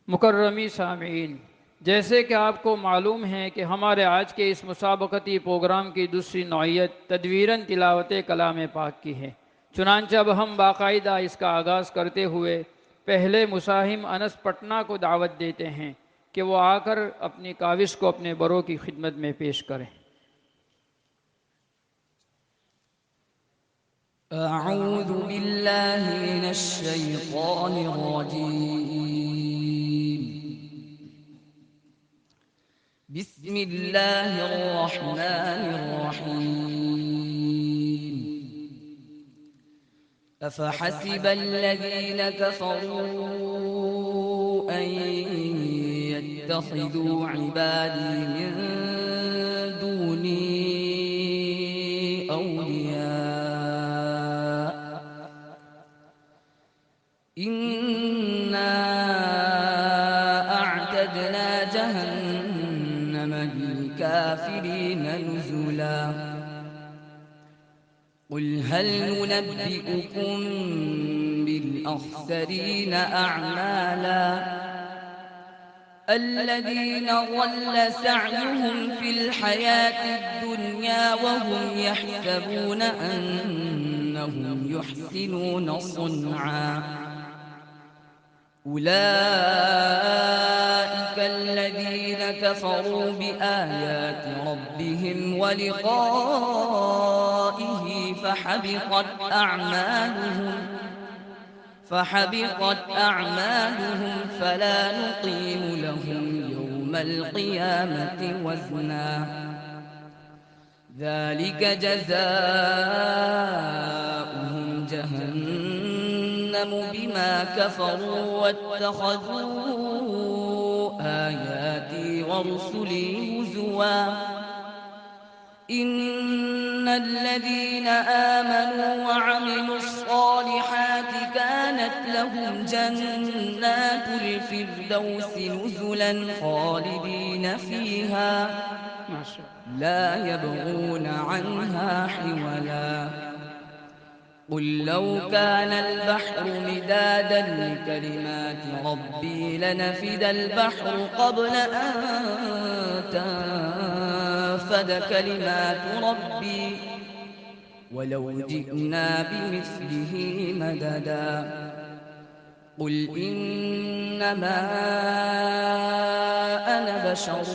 मुकर्रमी सामीन, जैसे कि आपको मालूम है कि हमारे आज के इस मुसाबकती प्रोग्राम की दूसरी नौइयत तदवीरन तिलावत कलाम पाक की है। चुनांचे अब हम बाकायदा इसका आगाज़ करते हुए पहले मुसाहिम अनस पटना को दावत देते हैं कि वो आकर अपनी काविश को अपने बरों की खिदमत में पेश करें। أعوذ بالله من الشيطان الرجيم. بسم الله الرحمن الرحيم. أفحسب الذين كفروا أن يتخذوا عبادي من دوني أولياء إنا أعتدنا جهنم للكافرين نزلا. قل هل ننبئكم بالأخسرين أعمالا الذين ضل سعيهم في الحياة الدنيا وهم يحسبون أنهم يحسنون صنعا. أولئك الذين كفروا بآيات ربهم ولقائه فحبطت أعمالهم فلا نقيم لهم يوم القيامة وزنا. ذلك جزاؤهم جهنم بما كفروا واتخذوا آياتي ورسلي هزوا. إن الذين آمنوا وعملوا الصالحات كانت لهم جنات الفردوس نزلا خالدين فيها لا يبغون عنها حولا. قل لو كان البحر مدادا لكلمات ربي لنفد البحر قبل أن تنفد كلمات ربي ولو جئنا بمثله مددا. قل إنما أنا بشر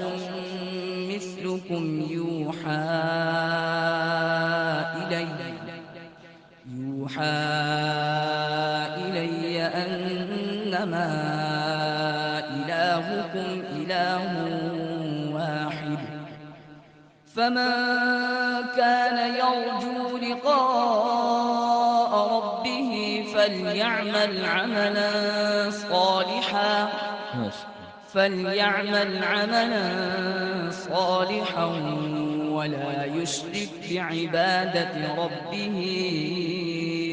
مثلكم يوحى إلي أنما إلهكم إله واحد. فمن كان يرجو لقاء ربه فليعمل عملا صالحا ولا يشرك بعبادة ربه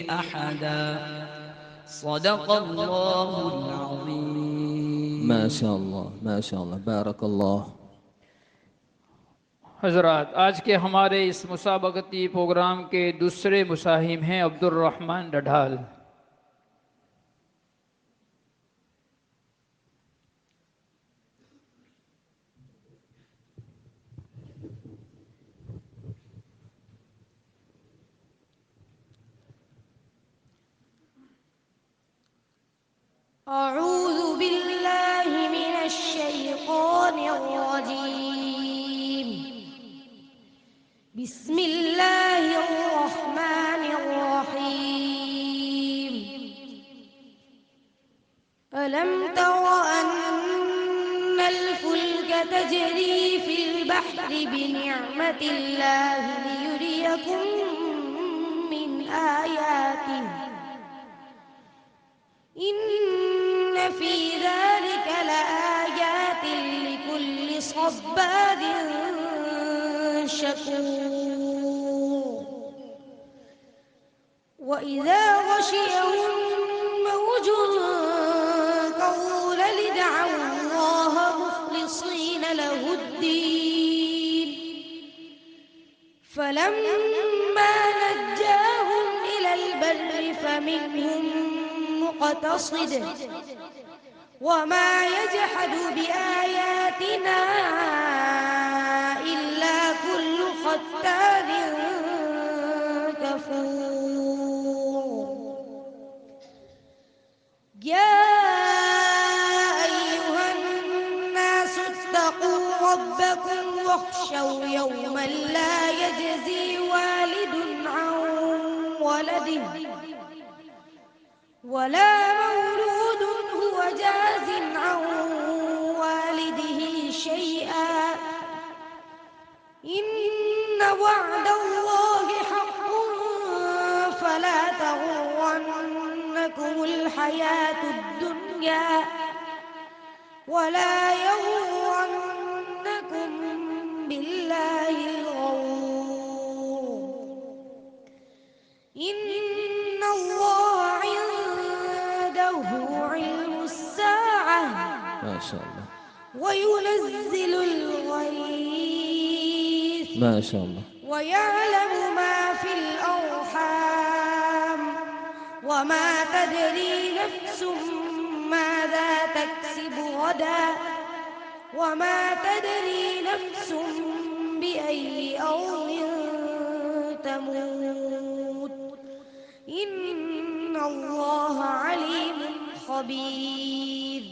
أحدا. صدق الله العظيم. ما شاء الله ما شاء الله بارك الله. हज़रात, आज के हमारे इस मुसाबकती प्रोग्राम के दूसरे मुसाहिम हैं अब्दुल रहमान डढाल। أعوذ بالله من الشيطان الرجيم. بسم الله الرحمن الرحيم. ألم تر أن الفلك تجري في البحر بنعمة الله ليريكم من آياته إن في ذلك لآيات لكل صبار شكور. وإذا غشيهم موج كالظلل دعوا الله مخلصين له الدين فلما نجاهم إلى البر فمنهم مقتصد وما يجحد بآياتنا إلا كل ختار كفور يا أيها الناس اتقوا ربكم واخشوا يوما لا يجزي والد عن ولده ولا مولود هو جاز عن والده شيئا إن وعد الله حق فلا تغرنكم الحياة الدنيا ولا يغرنكم بالله الغرور إن الله عنده علم الساعة ما شاء الله وينزل الغيث ما شاء الله ويعلم ما في الأرحام وما تدري نفس ماذا تكسب غدا وما تدري نفس بأي أرض تموت إن الله عليم خبير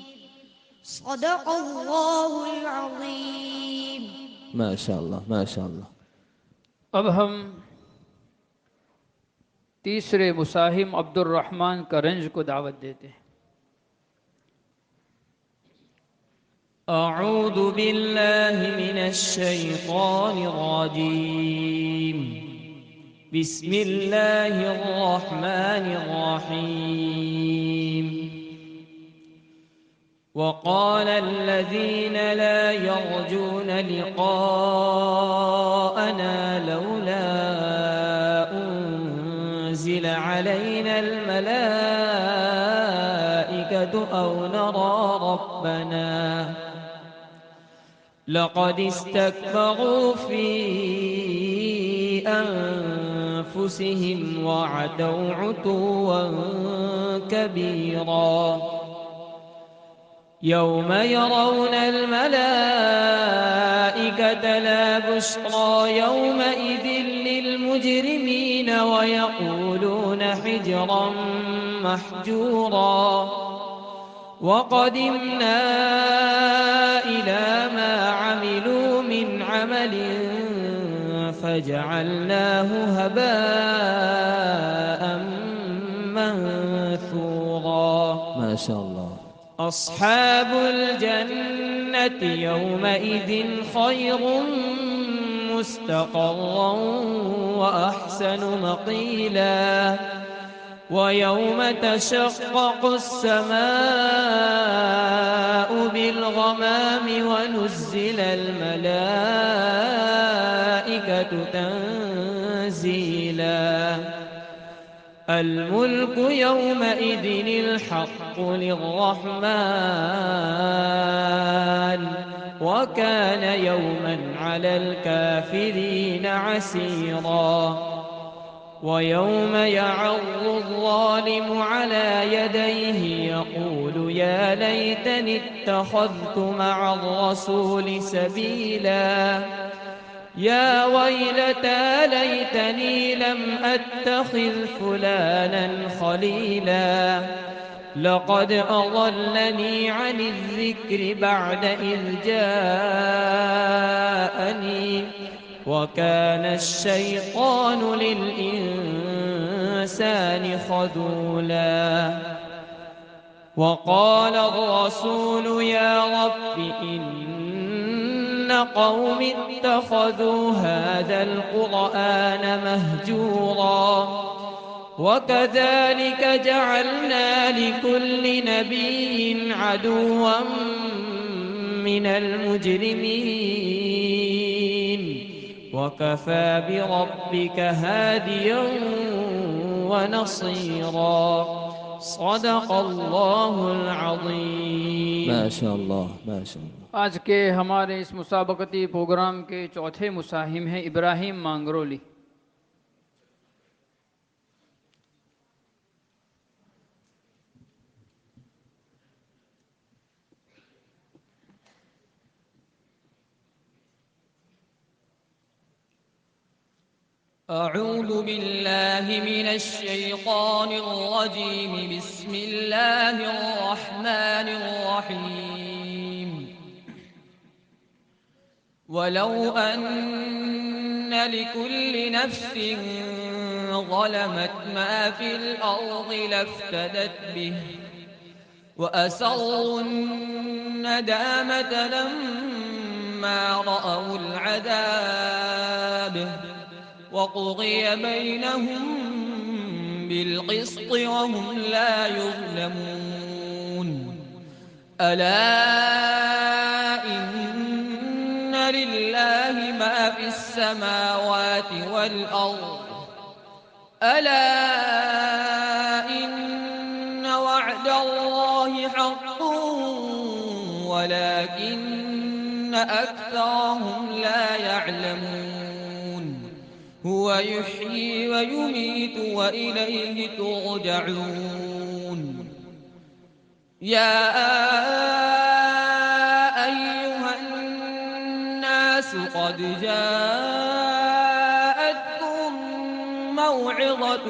صدق الله العظيم ما شاء الله ما شاء الله अब हम तीसरे मुसाहिम अब्दुर्रहमान करंज को दावत देते हैं। أعوذ بالله من الشيطان الرجيم بسم الله الرحمن الرحيم وقال الذين لا يرجون لقاءنا لولا أنزل علينا الملائكة أو نرى ربنا لقد استكبروا في أنفسهم وعتوا عتوا كبيرا يوم يرون الملائكة لا بشرى يومئذ للمجرمين ويقولون حجرا محجورا وقدمنا إلى ما عملوا من عمل فجعلناه هباء منثورا ما شاء الله أصحاب الجنة يومئذ خير مستقرا وأحسن مقيلا ويوم تشقق السماء بالغمام ونزل الملائكة تنزيلا الملك يومئذ الحق للرحمن وكان يوما على الكافرين عسيرا ويوم يعض الظالم على يديه يقول يا ليتني اتخذت مع الرسول سبيلا يا ويلتى ليتني لم أتخذ فلانا خليلا لقد أضلني عن الذكر بعد إذ جاءني وكان الشيطان للإنسان خذولا وقال الرسول يا رب إن قوم اتخذوا هذا القرآن مهجورا وكذلك جعلنا لكل نبي عدوا من المجرمين وكفى بربك هاديا ونصيرا صدق الله العظيم ما شاء الله ما شاء الله आज के हमारे इस मुसाबकती प्रोग्राम के चौथे मुसाहिम हैं इब्राहिम मांगरोली। أعوذ بالله من الشيطان الرجيم. بسم الله الرحمن الرحيم. ولو أن لكل نفس ظلمت ما في الأرض لافتدت به وأسروا الندامة لما رأوا العذاب وقضي بينهم بالقسط وهم لا يظلمون. ألا إن لله ما في السماوات والأرض. ألا إن وعد الله حق ولكن أكثرهم لا يعلمون. هو يحيي ويميت وإليه ترجعون. يا أيها الناس قد جاءتكم موعظة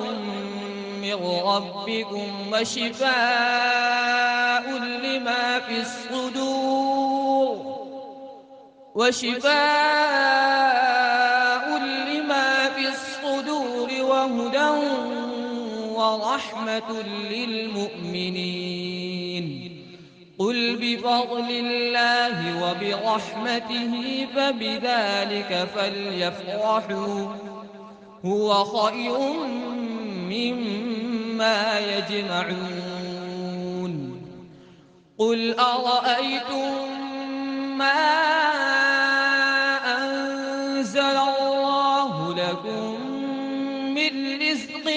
من ربكم وشفاء لما في الصدور وهدى ورحمة للمؤمنين. قل بفضل الله وبرحمته فبذلك فليفرحوا هو خير مما يجمعون. قل أرأيتم ما أنزل الله لكم من رزق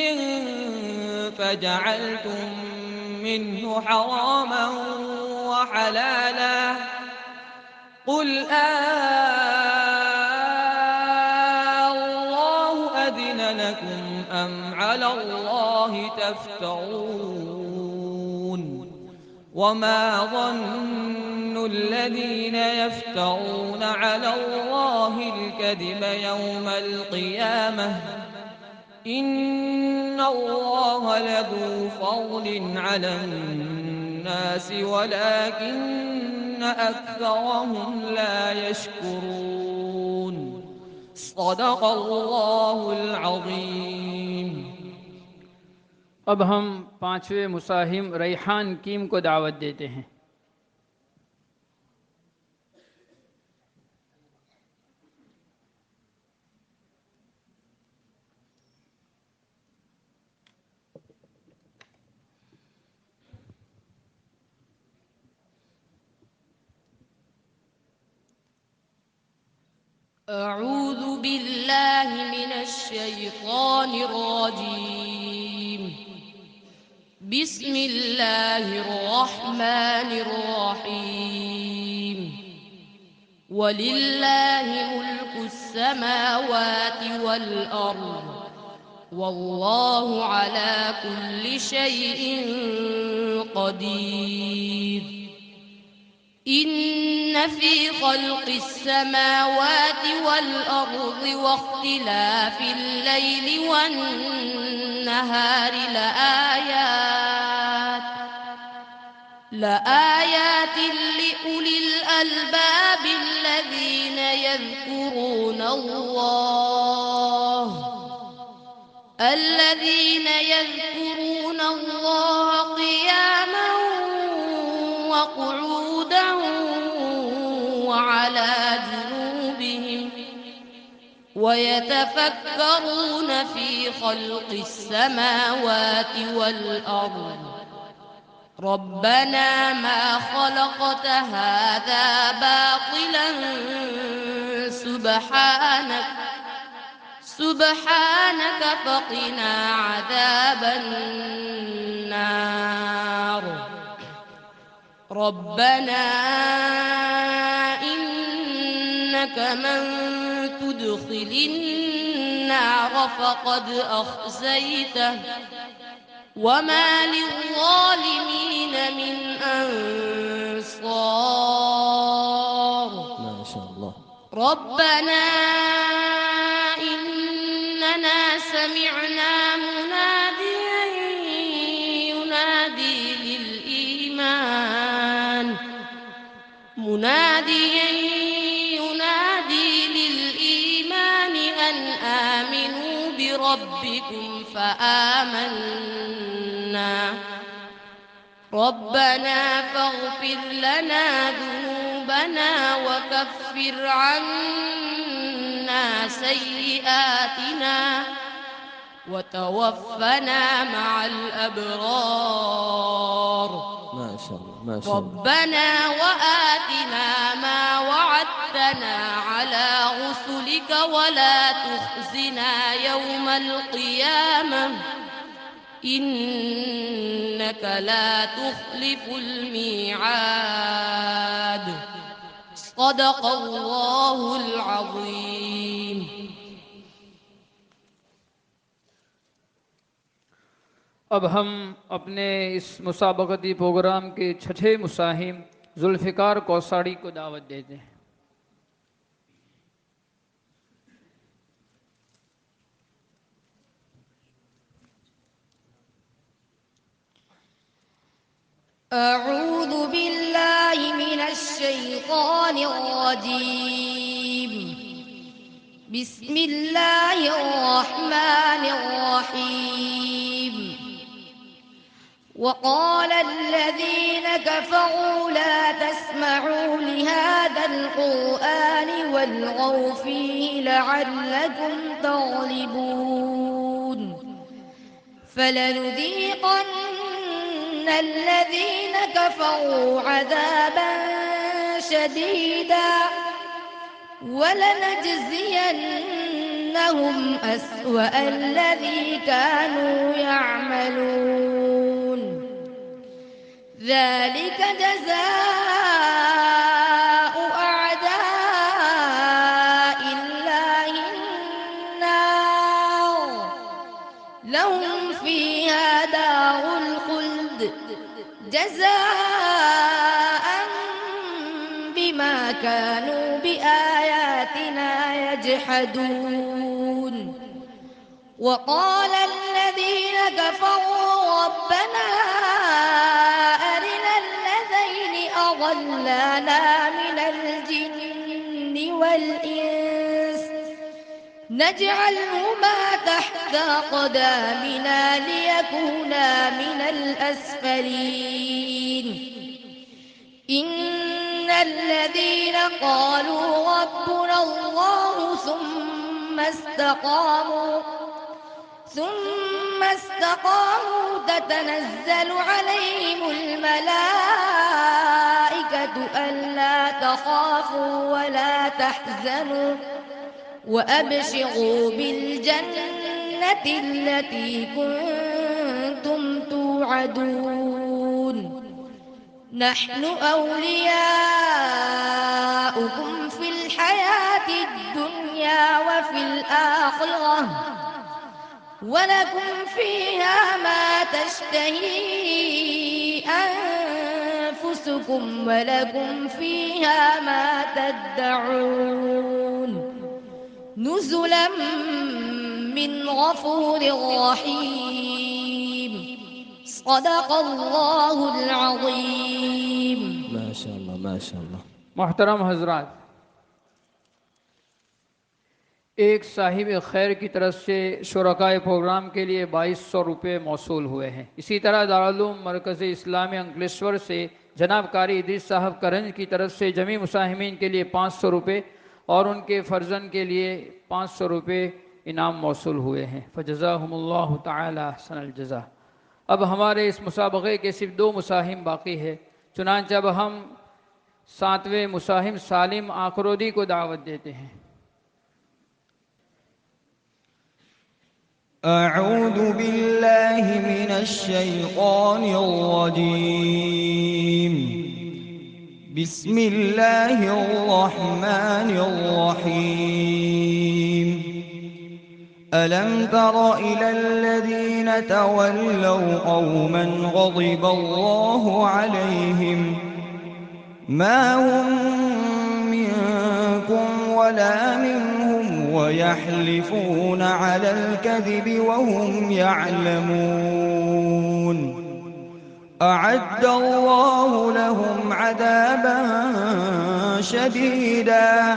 فجعلتم منه حراما وحلالا قل الله أذن لكم أم على الله تفترون. وما ظن الذين يفترون على الله الكذب يوم القيامة إن الله لذو فضل على الناس ولكن أكثرهم لا يشكرون. صدق الله العظيم. अब हम पांचवें मुसाहिम रैहान कीम को दावत देते हैं। أعوذ بالله من الشيطان الرجيم. بسم الله الرحمن الرحيم. ولله ملك السماوات والأرض والله على كل شيء قدير. إن في خلق السماوات والأرض واختلاف الليل والنهار لآيات لأولي الألباب الذين يذكرون الله قياما وقعودا وعلى جنوبهم ويتفكرون في خلق السماوات والأرض ربنا ما خلقت هذا باطلا سبحانك فقنا عذاب النار. ربنا إنك من تدخل النار فقد أخزيته وما للظالمين من أنصار. ما شاء الله. ربنا إننا سمعنا مناديا ينادي للإيمان أن آمنوا بربكم فآمنا ربنا فاغفر لنا ذنوبنا وكفر عنا سيئاتنا وتوفنا مع الأبرار ما شاء الله ما شاء الله. ربنا وآتنا ما وعدتنا على رسلك ولا تخزنا يوم القيامة إنك لا تخلف الميعاد. صدق الله العظيم. अब हम अपने इस मुसाबकती प्रोग्राम के छठे मुसाहिम जुल्फ़िकार कौसाड़ी को दावत देते हैं। أعوذ بالله من الشيطان الرجيم. بسم الله الرحمن الرحيم. وقال الذين كفروا لا تسمعوا لهذا القرآن والغوا فيه لعلكم تغلبون. فلنذيقن الذين كفروا عذابا شديدا ولنجزينهم أسوأ الذي كانوا يعملون. ذلك جزاء أعداء الله النار لهم فيها دار الخلد جزاء بما كانوا بآياتنا يجحدون. وقال الذين كفروا ربنا أرنا الذين أضلانا من الجن والإنس نجعلهما تحت أقدامنا ليكونا من الأسفلين. إن الذين قالوا ربنا الله ثم استقاموا تتنزل عليهم الملائكة ألا تخافوا ولا تحزنوا وأبشروا بالجنة التي كنتم توعدون. نحن أولياؤكم في الحياة الدنيا وفي الآخرة ولكم فيها ما تشتهي أنفسكم ولكم فيها ما تدعون. نزلا من غفور رحيم. صدق الله العظيم. ما شاء الله ما شاء الله. मोहतरम हजरात, एक साहिब खैर की तरफ से शुरकाए प्रोग्राम के लिए 2200 रुपये मौसूल हुए हैं। इसी तरह दारुल मरकज़ इस्लामी अंकलेश्वर से जनाब कारी इदरीस साहब करंज की तरफ से जमी मुसाहिमीन के लिए 500 रुपये और उनके फ़र्जन के लिए 500 रुपये इनाम मौसूल हुए हैं। फ़जज़ाहुमुल्लाहु तआला अहसनल जज़ा। अब हमारे इस मुसाबक़े के सिर्फ 2 मुसाहिम बाकी है। चुनांचे अब हम 7वें मुसाहिम सालिम आकरोदी को दावत देते हैं। أعوذ بالله من الشيطان الرجيم. بسم الله الرحمن الرحيم. ألم تر إلى الذين تولوا قوما غضب الله عليهم ما هم منكم ولا منهم ويحلفون على الكذب وهم يعلمون. أعد الله لهم عذابا شديدا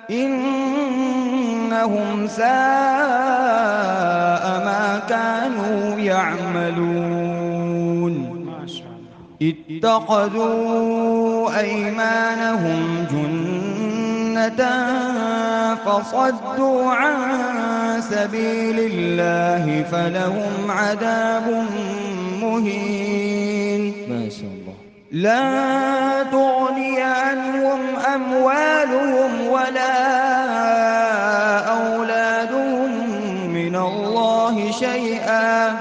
إنهم ساء ما كانوا يعملون. اتخذوا أيمانهم جنة فصدوا عن سبيل الله فلهم عذاب مهين. ما شاء الله. لا تغني عنهم أموالهم ولا أولادهم من الله شيئا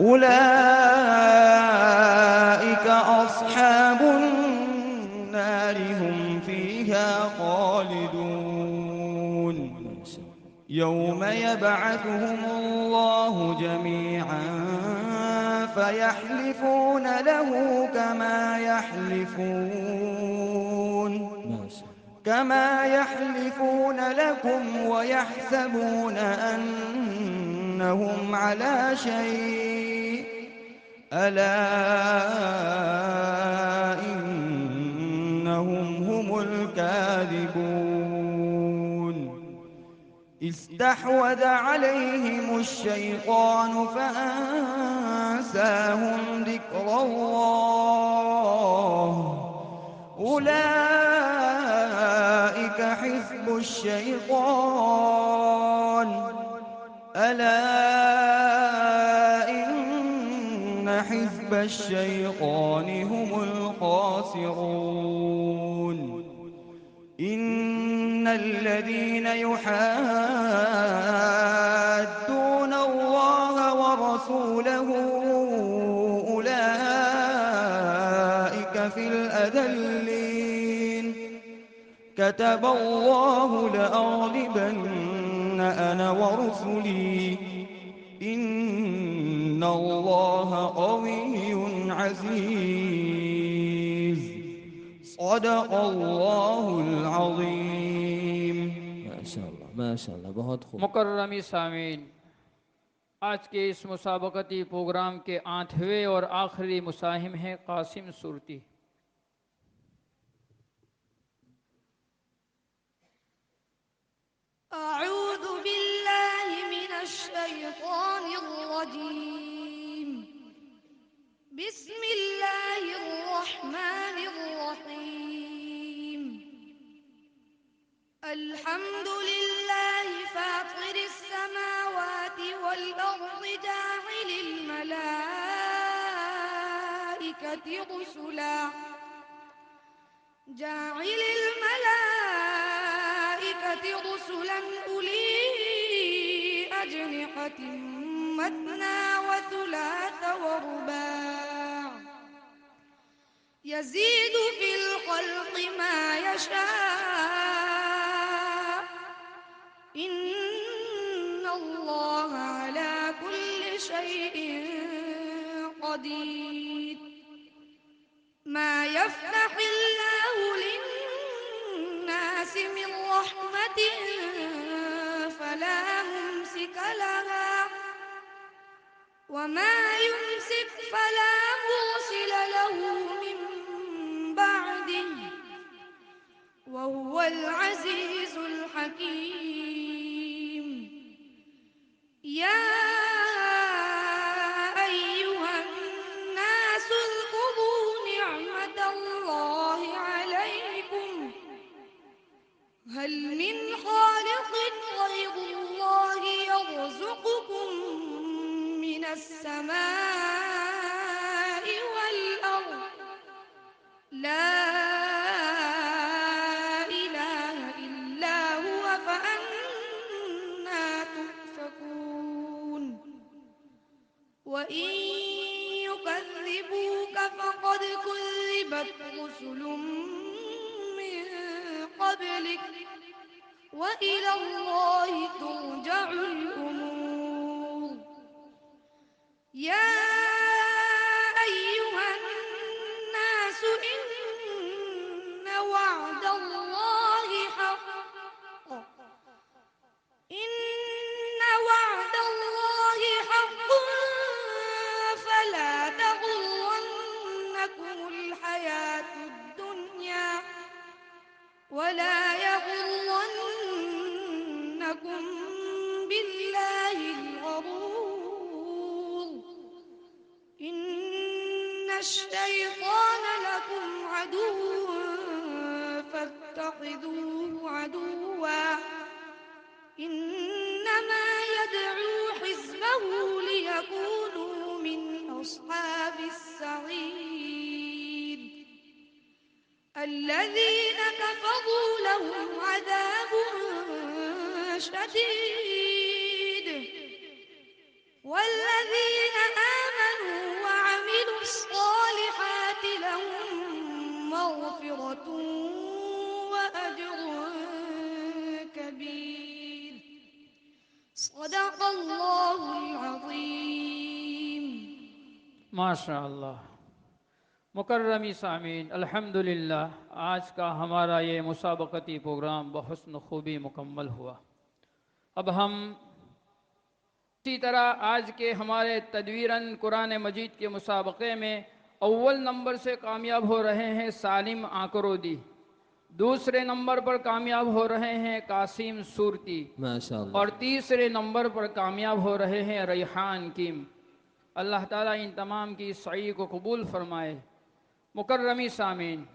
أولئك أصحاب النار هم فيها خالدون. يوم يبعثهم الله جميعا فيحلفون له كما يحلفون لكم ويحسبون أنهم على شيء ألا إنهم هم الكاذبون. استحوذ عليهم الشيطان فأنساهم ذكر الله أولئك حزب الشيطان ألا إن حزب الشيطان هم الخاسرون. إن الذين يحادون الله ورسوله أولئك في الأذلين. كتب الله لأغلبن أنا ورسلي إن الله قوي عزيز. صدق الله العظيم. ما شاء الله ما شاء الله बहुत खूब. मुकर्रमी सामीन, आज के इस मुसाबकती प्रोग्राम के 8वें और आखिरी मुसाहिम हैं कासिम सुरती। أعوذ بالله من الشيطان الرجيم. بسم الله الرحمن الرحيم. الحمد لله فاطر السماوات والأرض جاعل الملائكة رسلا أولي أجنحة مثنى وثلاث ورباع يزيد في الخلق ما يشاء إن الله على كل شيء قدير. ما يفتح الله للناس من رحمة فلا ممسك لها وما يمسك فلا مرسل له من بعده وهو العزيز الحكيم. يا أيها الناس اذكروا نعمة الله عليكم هل من خالق غير الله يرزقكم من السماء والأرض لا إله إلا هو فأنا تؤفكون. وإن يكذبوك فقد كذبت رسل من قبلك وإلى الله ترجع الأمور. يا أيها الناس إن وعد الله حق الشيطان لكم عدو فاتخذوه عدوا إنما يدعو حزبه ليكونوا من أصحاب السعير الذين كفروا لهم عذاب شديد والذين آمنوا وعملوا الصالحات لهم مغفرة وأجر كبير صدق الله العظيم माशाअल्लाह। मुकर्रमी सामीन, अल्हम्दुलिल्लाह आज का हमारा ये मुसाबकती प्रोग्राम बहुस्न खूबी मुकम्मल हुआ। अब हम इसी तरह आज के हमारे तदवीरन कुरान मजीद के मुसाबक़े में अव्वल नंबर से कामयाब हो रहे हैं सालिम आकरोदी, दूसरे नंबर पर कामयाब हो रहे हैं कासिम सूरती माशाअल्लाह। और तीसरे नंबर पर कामयाब हो रहे हैं रैहान कीम। अल्लाह ताला इन तमाम की सही को कबूल फरमाए। मुकर्रमी सामीन,